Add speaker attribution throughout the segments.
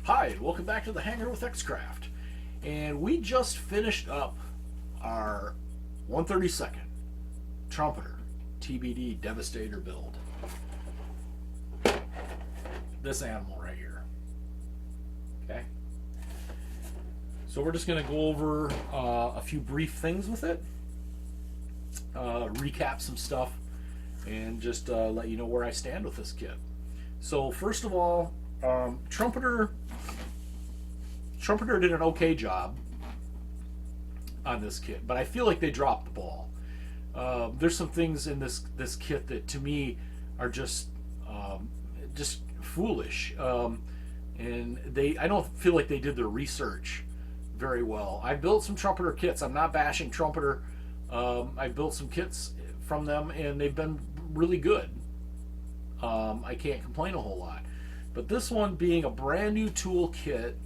Speaker 1: Hi, and welcome back to the Hangar with Xcraft. And we just finished up our 132nd Trumpeter TBD Devastator build. This animal right here. Okay? So we're just going to go over a few brief things with it, recap some stuff, and just let you know where I stand with this kit. So first of all, Trumpeter did an okay job on this kit, but I feel like they dropped the ball. There's some things in this kit that to me are just foolish, and I don't feel like they did their research very well. I built some Trumpeter kits. I'm not bashing Trumpeter. I built some kits from them, and they've been really good. I can't complain a whole lot. But this one being a brand new tool kit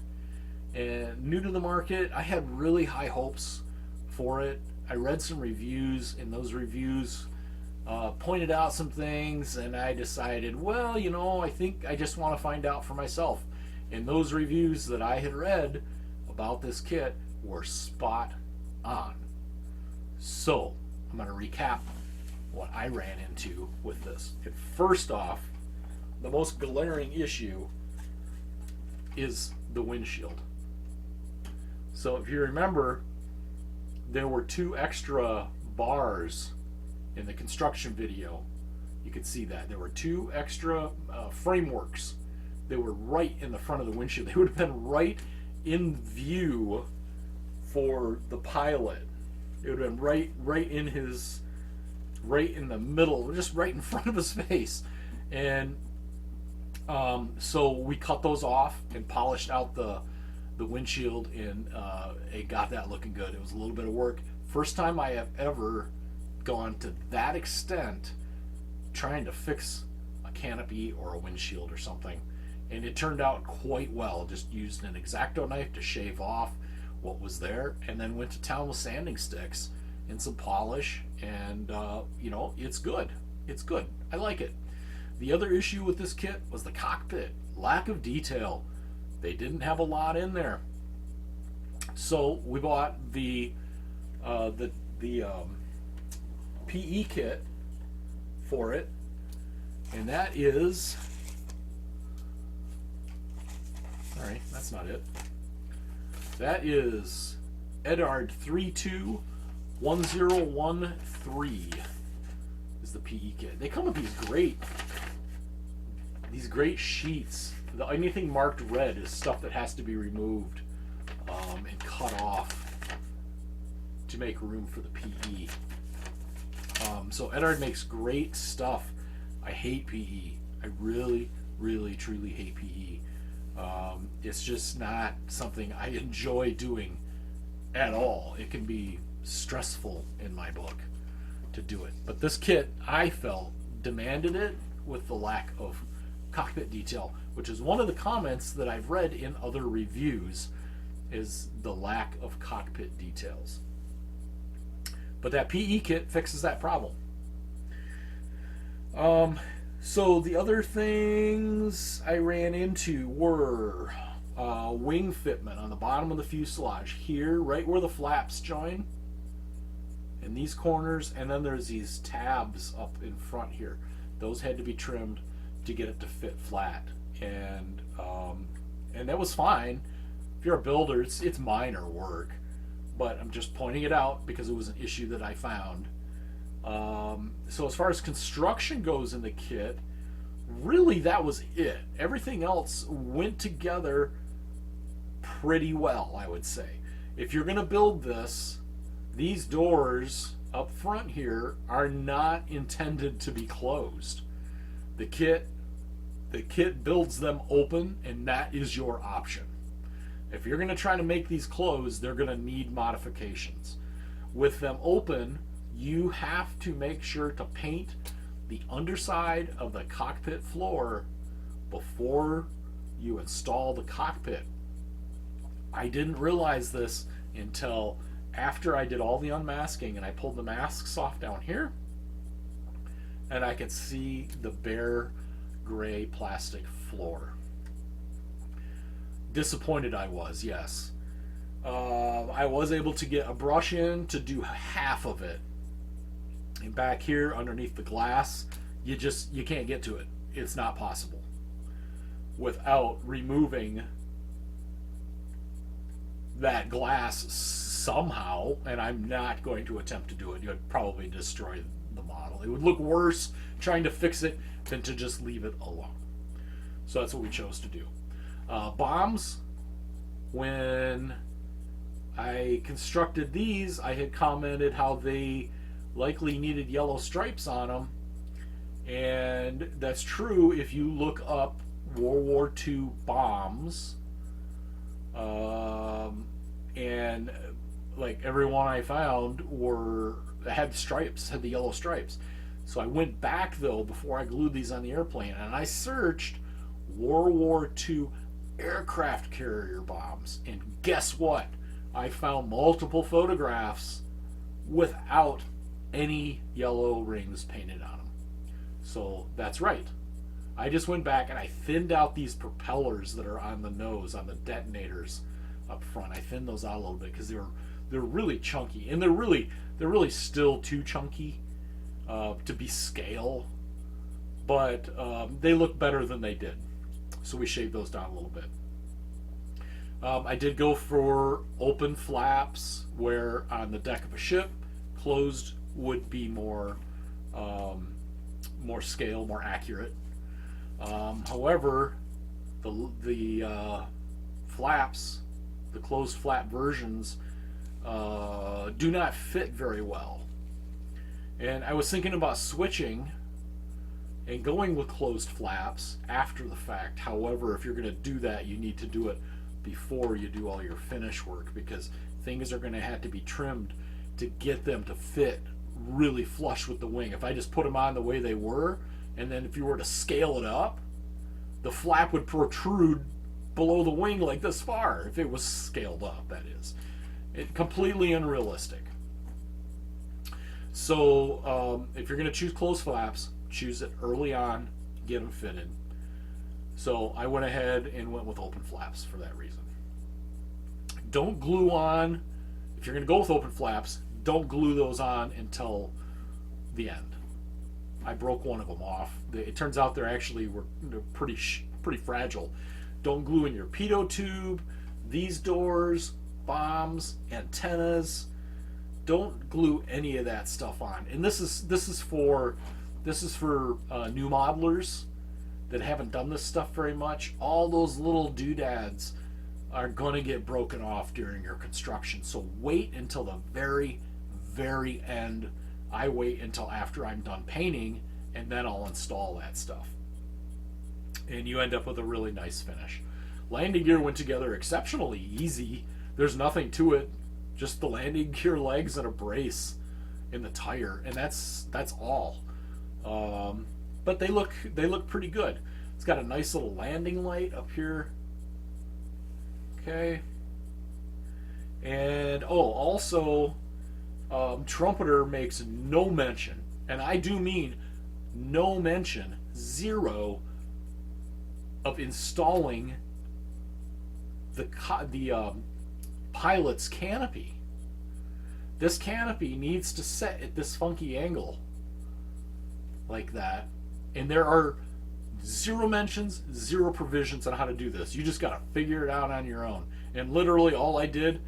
Speaker 1: and new to the market, I had really high hopes for it. I read some reviews, and those reviews pointed out some things, and I decided, well, I think I just want to find out for myself. And those reviews that I had read about this kit were spot on. So I'm going to recap what I ran into with this. And first off, the most glaring issue is the windshield. So if you remember, there were 2 extra bars in the construction video. You could see that. There were 2 extra frameworks. They were right in the front of the windshield. They would have been right in view for the pilot. It would have been right in the middle, just right in front of his face. And so we cut those off and polished out the windshield, and it got that looking good. It was a little bit of work. First time I have ever gone to that extent trying to fix a canopy or a windshield or something, and it turned out quite well. Just used an X-Acto knife to shave off what was there, and then went to town with sanding sticks and some polish, and it's good. It's good. I like it. The other issue with this kit was the cockpit. Lack of detail. They didn't have a lot in there. So we bought the PE kit for it, and that is, all right, that's not it. That is Edard 321013 is the PE kit. They come with these great sheets. Anything marked red is stuff that has to be removed and cut off to make room for the PE. So Edard makes great stuff. I hate PE. I really, really, truly hate PE. It's just not something I enjoy doing at all. It can be stressful in my book to do it. But this kit, I felt, demanded it with the lack of cockpit detail, which is one of the comments that I've read in other reviews, is the lack of cockpit details. But that PE kit fixes that problem. So the other things I ran into were wing fitment on the bottom of the fuselage here, right where the flaps join, in these corners, and then there's these tabs up in front here. Those had to be trimmed to get it to fit flat, and that was fine. If you're a builder, it's minor work, but I'm just pointing it out because it was an issue that I found. So as far as construction goes in the kit, really that was it. Everything else went together pretty well, I would say. If you're going to build this, these doors up front here are not intended to be closed. The kit builds them open, and that is your option. If you're going to try to make these closed, they're going to need modifications. With them open, you have to make sure to paint the underside of the cockpit floor before you install the cockpit. I didn't realize this until after I did all the unmasking, and I pulled the masks off down here, and I could see the bare gray plastic floor. disappointed I was, yes. I was able to get a brush in to do half of it. And back here underneath the glass, you can't get to it. It's not possible without removing that glass somehow, and I'm not going to attempt to do it. You would probably destroy the model. It would look worse trying to fix it than to just leave it alone. So that's what we chose to do. Bombs, when I constructed these, I had commented how they likely needed yellow stripes on them, and that's true if you look up World War II bombs. And like every one I found had stripes, had the yellow stripes. So I went back though before I glued these on the airplane, and I searched World War II aircraft carrier bombs, and guess what? I found multiple photographs without any yellow rings painted on them. So that's right. I just went back and I thinned out these propellers that are on the nose, on the detonators up front. I thinned those out a little bit because they're really chunky, and they're really still too chunky to be scale, but they look better than they did. So we shaved those down a little bit. I did go for open flaps, where on the deck of a ship, closed would be more scale, more accurate. However, the flaps, the closed flap versions, do not fit very well. And I was thinking about switching and going with closed flaps after the fact. However, if you're going to do that, you need to do it before you do all your finish work, because things are going to have to be trimmed to get them to fit really flush with the wing. If I just put them on the way they were, and then if you were to scale it up, the flap would protrude below the wing like this far, if it was scaled up, that is. Completely unrealistic. So if you're going to choose closed flaps, choose it early on, get them fitted. So I went ahead and went with open flaps for that reason. Don't glue on, if you're going to go with open flaps, don't glue those on until the end. I broke one of them off. It turns out they're pretty fragile. Don't glue in your pitot tube, these doors, bombs, antennas. Don't glue any of that stuff on. And this is for new modelers that haven't done this stuff very much. All those little doodads are going to get broken off during your construction. So wait until the very, very end. I wait until after I'm done painting, and then I'll install that stuff. And you end up with a really nice finish. Landing gear went together exceptionally easy. There's nothing to it, just the landing gear legs and a brace in the tire, and that's all. But they look pretty good. It's got a nice little landing light up here. Okay. And also, Trumpeter makes no mention, and I do mean no mention, zero, of installing the pilot's canopy. This canopy needs to set at this funky angle like that, and there are zero mentions, zero provisions on how to do this. You just got to figure it out on your own. And literally all I did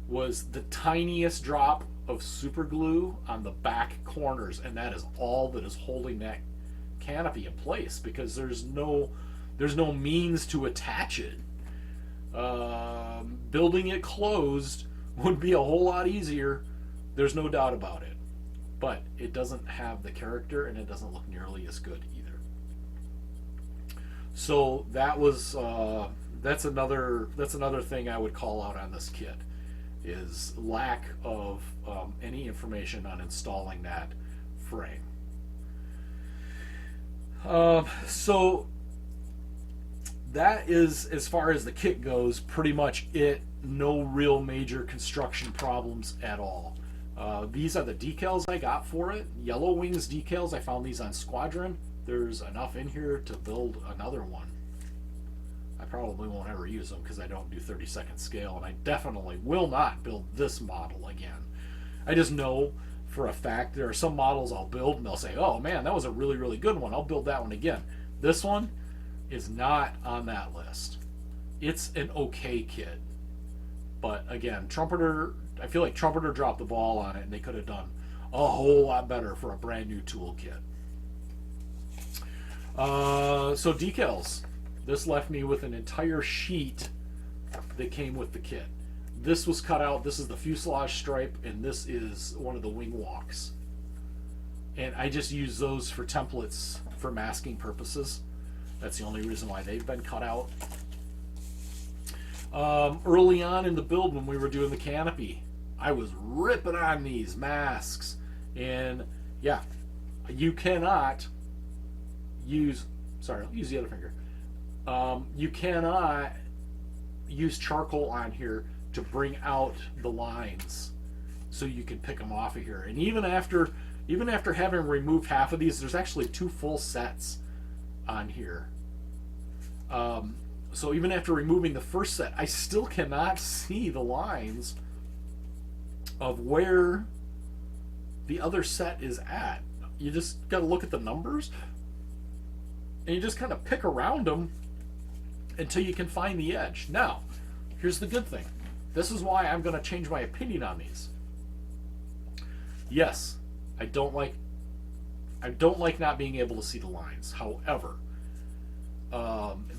Speaker 1: was the tiniest drop of super glue on the back corners, and that is all that is holding that canopy in place, because there's no means to attach it. Building it closed would be a whole lot easier, there's no doubt about it, but it doesn't have the character, and it doesn't look nearly as good either. So that was that's another thing I would call out on this kit, is lack of any information on installing that frame. So that is, as far as the kit goes, pretty much it. No real major construction problems at all. These are the decals I got for it. Yellow Wings decals. I found these on Squadron. There's enough in here to build another one. I probably won't ever use them because I don't do 30-second scale, and I definitely will not build this model again. I just know for a fact there are some models I'll build and they'll say, oh man, that was a really, really good one. I'll build that one again. This one is not on that list. It's an okay kit. But again, Trumpeter, I feel like Trumpeter dropped the ball on it, and they could have done a whole lot better for a brand new toolkit. So decals. This left me with an entire sheet that came with the kit. This was cut out. This is the fuselage stripe, and this is one of the wing walks. And I just use those for templates for masking purposes. That's the only reason why they've been cut out. Early on in the build, when we were doing the canopy, I was ripping on these masks. And yeah, you cannot use, sorry, I'll use the other finger. You cannot use charcoal on here to bring out the lines so you can pick them off of here. And even after having removed half of these, there's actually 2 full sets on here. So even after removing the first set, I still cannot see the lines of where the other set is at. You just got to look at the numbers, and you just kind of pick around them until you can find the edge. Now, here's the good thing. This is why I'm going to change my opinion on these. Yes, I don't like not being able to see the lines. However,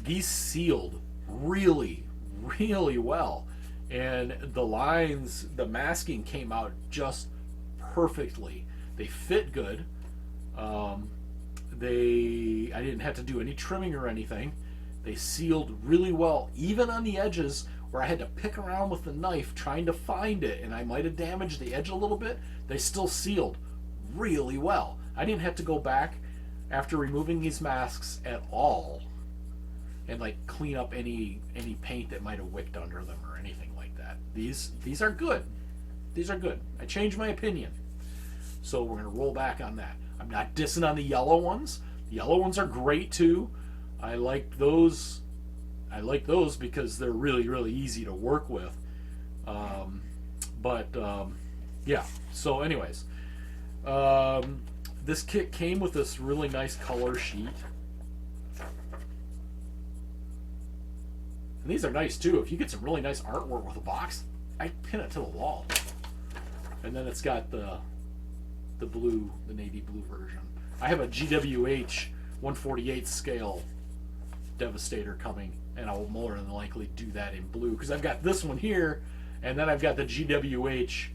Speaker 1: these sealed really, really well, and the lines, the masking came out just perfectly. They fit good. I didn't have to do any trimming or anything. They sealed really well, even on the edges where I had to pick around with the knife trying to find it, and I might have damaged the edge a little bit. They still sealed really well. I didn't have to go back after removing these masks at all and like clean up any paint that might have wicked under them or anything like that. These are good. These are good. I changed my opinion. So we're going to roll back on that. I'm not dissing on the yellow ones. The yellow ones are great too. I like those because they're really, really easy to work with. Yeah. So anyways, this kit came with this really nice color sheet. And these are nice too. If you get some really nice artwork with a box, I pin it to the wall. And then it's got the blue, the navy blue version. I have a GWH 1/48 scale Devastator coming, and I will more than likely do that in blue because I've got this one here, and then I've got the GWH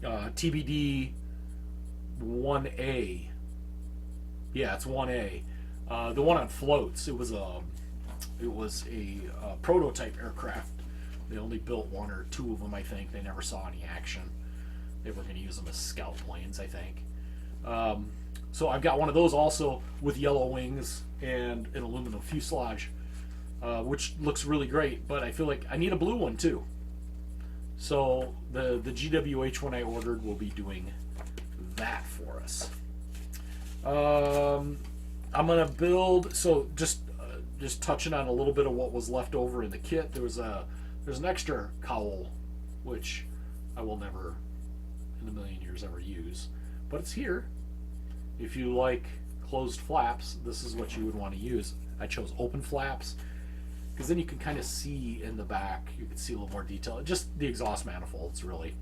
Speaker 1: TBD 1A. Yeah, it's 1A. The one on floats. It was a prototype aircraft. They only built 1 or 2 of them, I think. They never saw any action. They were going to use them as scout planes, I think. So I've got one of those also with yellow wings and an aluminum fuselage, which looks really great, but I feel like I need a blue one too. So the GWH one I ordered will be doing that for us. I'm going to build, so just touching on a little bit of what was left over in the kit, there's an extra cowl, which I will never in a million years ever use, but it's here. If you like closed flaps, this is what you would want to use. I chose open flaps because then you can kind of see in the back. You can see a little more detail. Just the exhaust manifolds, really.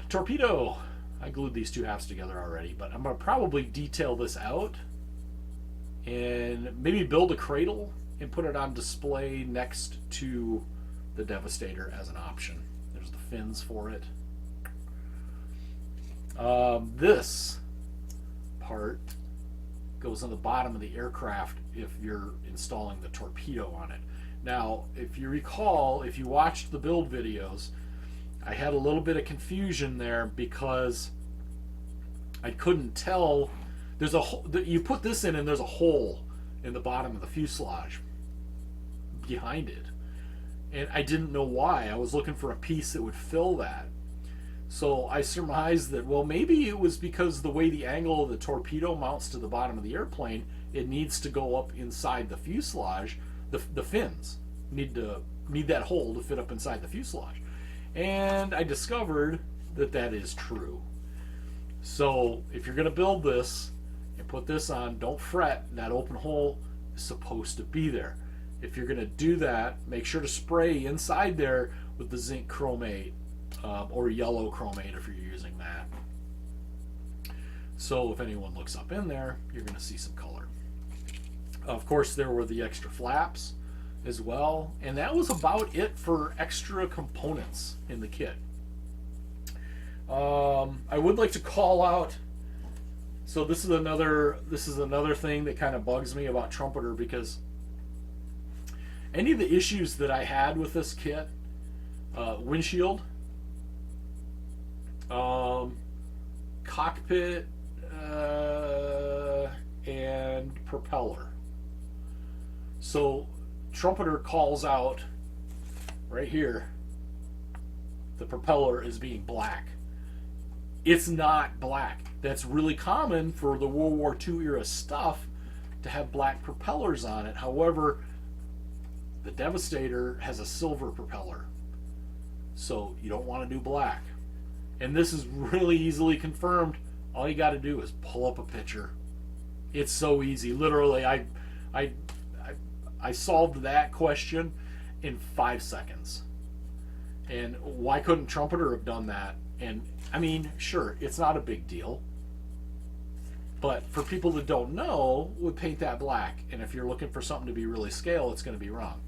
Speaker 1: Torpedo. I glued these 2 halves together already, but I'm going to probably detail this out and maybe build a cradle and put it on display next to the Devastator as an option. There's the fins for it. This part goes on the bottom of the aircraft if you're installing the torpedo on it. Now, if you recall, if you watched the build videos, I had a little bit of confusion there because I couldn't tell. There's a you put this in and there's a hole in the bottom of the fuselage behind it, and I didn't know why. I was looking for a piece that would fill that. So I surmised that, well, maybe it was because the way the angle of the torpedo mounts to the bottom of the airplane, it needs to go up inside the fuselage. The fins need that hole to fit up inside the fuselage. And I discovered that that is true. So if you're going to build this and put this on, don't fret. That open hole is supposed to be there. If you're going to do that, make sure to spray inside there with the zinc chromate or yellow chromate if you're using that. So if anyone looks up in there, you're going to see some color. Of course, there were the extra flaps as well, and that was about it for extra components in the kit. I would like to call out. So this is another thing that kind of bugs me about Trumpeter, because any of the issues that I had with this kit, windshield, cockpit, and propeller. So Trumpeter calls out right here the propeller as being black. It's not black. That's really common for the World War II era stuff to have black propellers on it. However, the Devastator has a silver propeller, so you don't want to do black. And this is really easily confirmed. All you got to do is pull up a picture. It's so easy. Literally, I solved that question in 5 seconds. And why couldn't Trumpeter have done that? And I mean, sure, it's not a big deal, but for people that don't know, would paint that black. And if you're looking for something to be really scale, it's going to be wrong.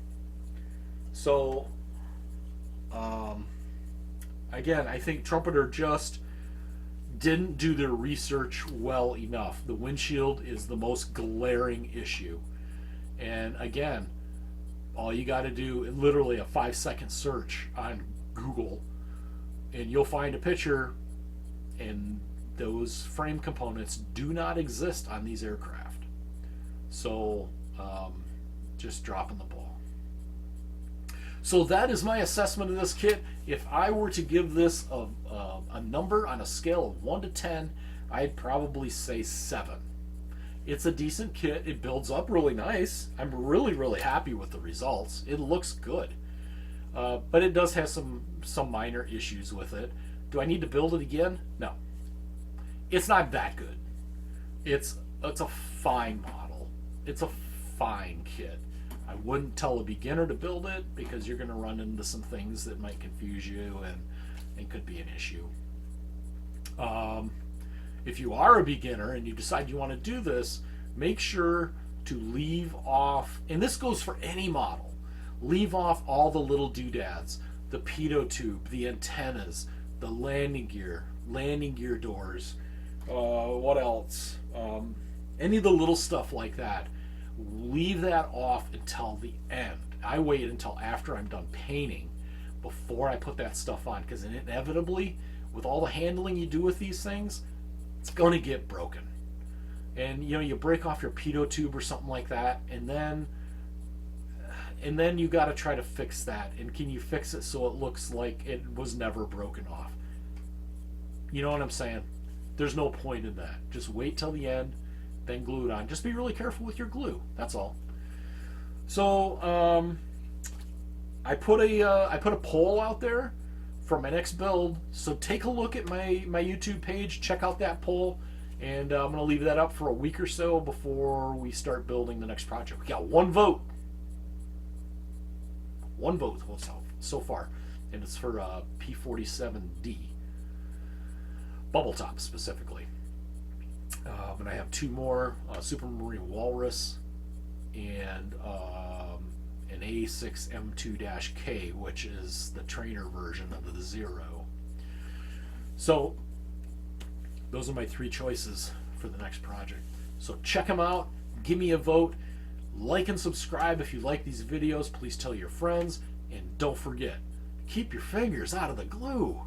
Speaker 1: So, again, I think Trumpeter just didn't do their research well enough. The windshield is the most glaring issue. And again, all you got to do is literally a 5-second search on Google, and you'll find a picture, and those frame components do not exist on these aircraft. So, just dropping the ball. So that is my assessment of this kit. If I were to give this a number on a scale of 1 to 10, I'd probably say 7. It's a decent kit. It builds up really nice. I'm really, really happy with the results. It looks good. But it does have some minor issues with it. Do I need to build it again? No. It's not that good. It's a fine model. It's a fine kit. I wouldn't tell a beginner to build it, because you're going to run into some things that might confuse you and could be an issue. If you are a beginner and you decide you want to do this, make sure to leave off, and this goes for any model, leave off all the little doodads, the pitot tube, the antennas, the landing gear doors, what else? Any of the little stuff like that. Leave that off until the end. I wait until after I'm done painting before I put that stuff on, because inevitably, with all the handling you do with these things, it's going to get broken. And you break off your pitot tube or something like that, and then you got to try to fix that. And can you fix it so it looks like it was never broken off? You know what I'm saying? There's no point in that. Just wait till the end, then glue it on. Just be really careful with your glue. That's all. So I put a poll out there for my next build. So take a look at my YouTube page. Check out that poll. And I'm going to leave that up for a week or so before we start building the next project. We got one vote. One vote so far. And it's for P47D. Bubble top specifically. And I have 2 more. Supermarine Walrus and an A6M2-K, which is the trainer version of the Zero. So those are my 3 choices for the next project. So check them out. Give me a vote. Like and subscribe if you like these videos. Please tell your friends. And don't forget, keep your fingers out of the glue.